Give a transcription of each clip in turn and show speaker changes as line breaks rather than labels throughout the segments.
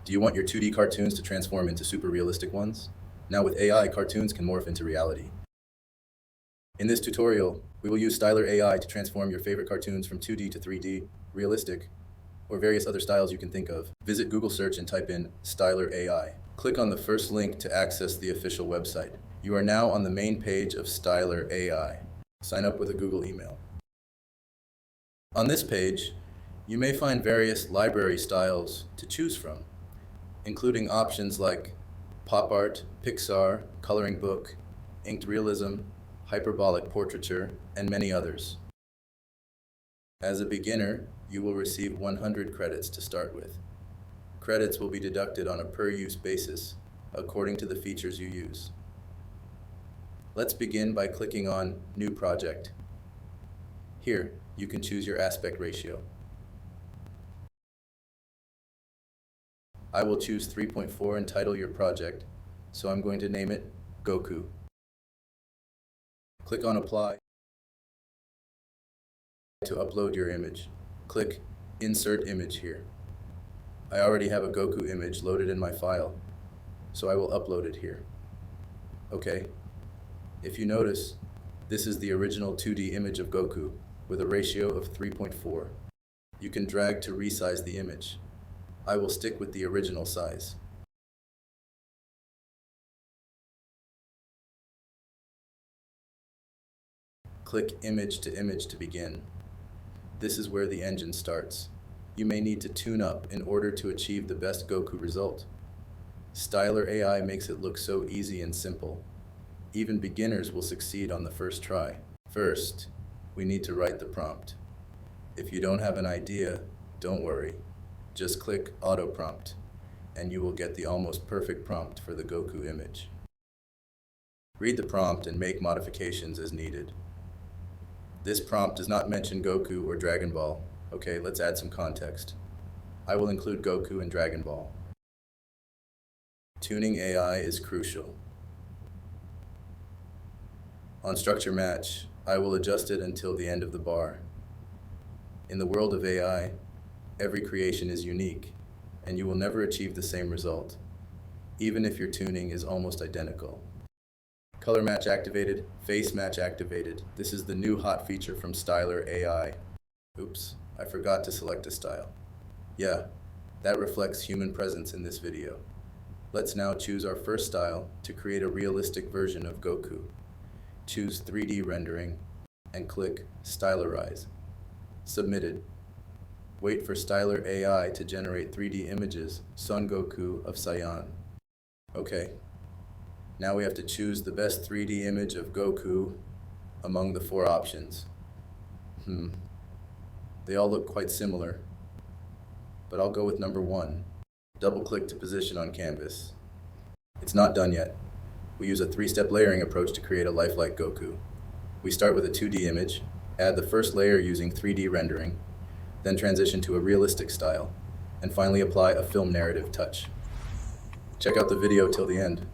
Do you want your 2D cartoons to transform into super realistic ones? Now with AI, cartoons can morph into reality. In this tutorial, we will use Stylar AI to transform your favorite cartoons from 2D to 3D, realistic, or various other styles you can think of. Visit Google search and type in Stylar AI. Click on the first link to access the official website. You are now on the main page of Stylar AI. Sign up with a Google email. On this page, you may find various library styles to choose from, including options like pop art, Pixar, coloring book, inked realism, hyperbolic portraiture, and many others. As a beginner, you will receive 100 credits to start with. Credits will be deducted on a per-use basis according to the features you use. Let's begin by clicking on New Project. Here, you can choose your aspect ratio. I will choose 3.4 and title your project, so I'm going to name it Goku. Click on Apply to upload your image. Click Insert Image here. I already have a Goku image loaded in my file, so I will upload it here. Okay. If you notice, this is the original 2D image of Goku with a ratio of 3.4. You can drag to resize the image. I will stick with the original size. Click Image to begin. This is where the engine starts. You may need to tune up in order to achieve the best Goku result. Stylar AI makes it look so easy and simple. Even beginners will succeed on the first try. First, we need to write the prompt. If you don't have an idea, don't worry. Just click Auto Prompt, and you will get the almost perfect prompt for the Goku image. Read the prompt and make modifications as needed. This prompt does not mention Goku or Dragon Ball. Okay, let's add some context. I will include Goku and Dragon Ball. Tuning AI is crucial. On structure match, I will adjust it until the end of the bar. In the world of AI, every creation is unique, and you will never achieve the same result, even if your tuning is almost identical. Color match activated, face match activated. This is the new hot feature from Stylar AI. Oops, I forgot to select a style. Yeah, that reflects human presence in this video. Let's now choose our first style to create a realistic version of Goku. Choose 3D rendering and click Stylarize. Submitted. Wait for Stylar AI to generate 3D images, Son Goku of Saiyan. Okay. Now we have to choose the best 3D image of Goku among the 4 options. They all look quite similar, but I'll go with number 1. Double-click to position on canvas. It's not done yet. We use a 3-step layering approach to create a lifelike Goku. We start with a 2D image, add the first layer using 3D rendering, then transition to a realistic style, and finally apply a film narrative touch. Check out the video till the end.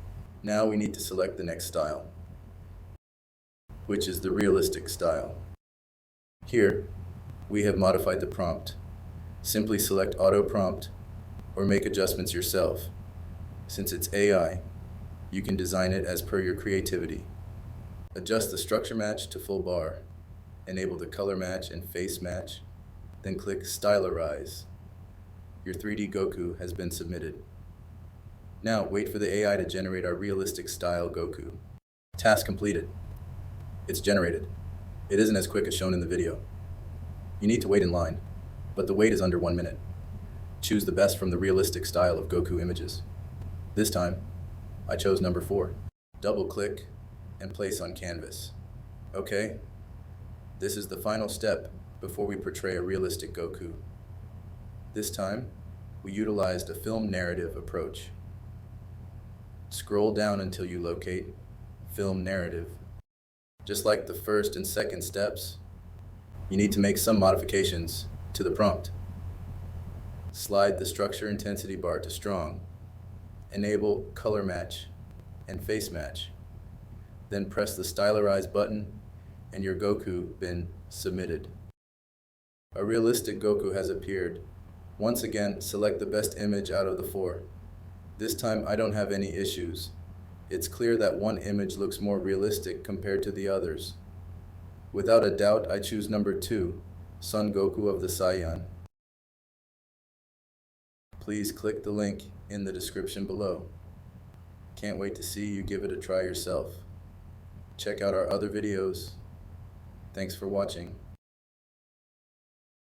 Now we need to select the next style, which is the realistic style. Here, we have modified the prompt. Simply select Auto Prompt or make adjustments yourself. Since it's AI, you can design it as per your creativity. Adjust the structure match to full bar, enable the color match and face match, then click Stylarize. Your 3D Goku has been submitted. Now, wait for the AI to generate our realistic style Goku. Task completed. It's generated. It isn't as quick as shown in the video. You need to wait in line, but the wait is under 1 minute. Choose the best from the realistic style of Goku images. This time, I chose number 4. Double-click and place on canvas. Okay, this is the final step before we portray a realistic Goku. This time, we utilized a film narrative approach. Scroll down until you locate Film Narrative. Just like the first and second steps, you need to make some modifications to the prompt. Slide the structure intensity bar to strong. Enable color match and face match. Then press the Stylarize button and your Goku been submitted. A realistic Goku has appeared. Once again, select the best image out of the four. This time I don't have any issues. It's clear that one image looks more realistic compared to the others. Without a doubt, I choose number 2, Son Goku of the Saiyan. Please click the link in the description below. Can't wait to see you give it a try yourself. Check out our other videos. Thanks for watching.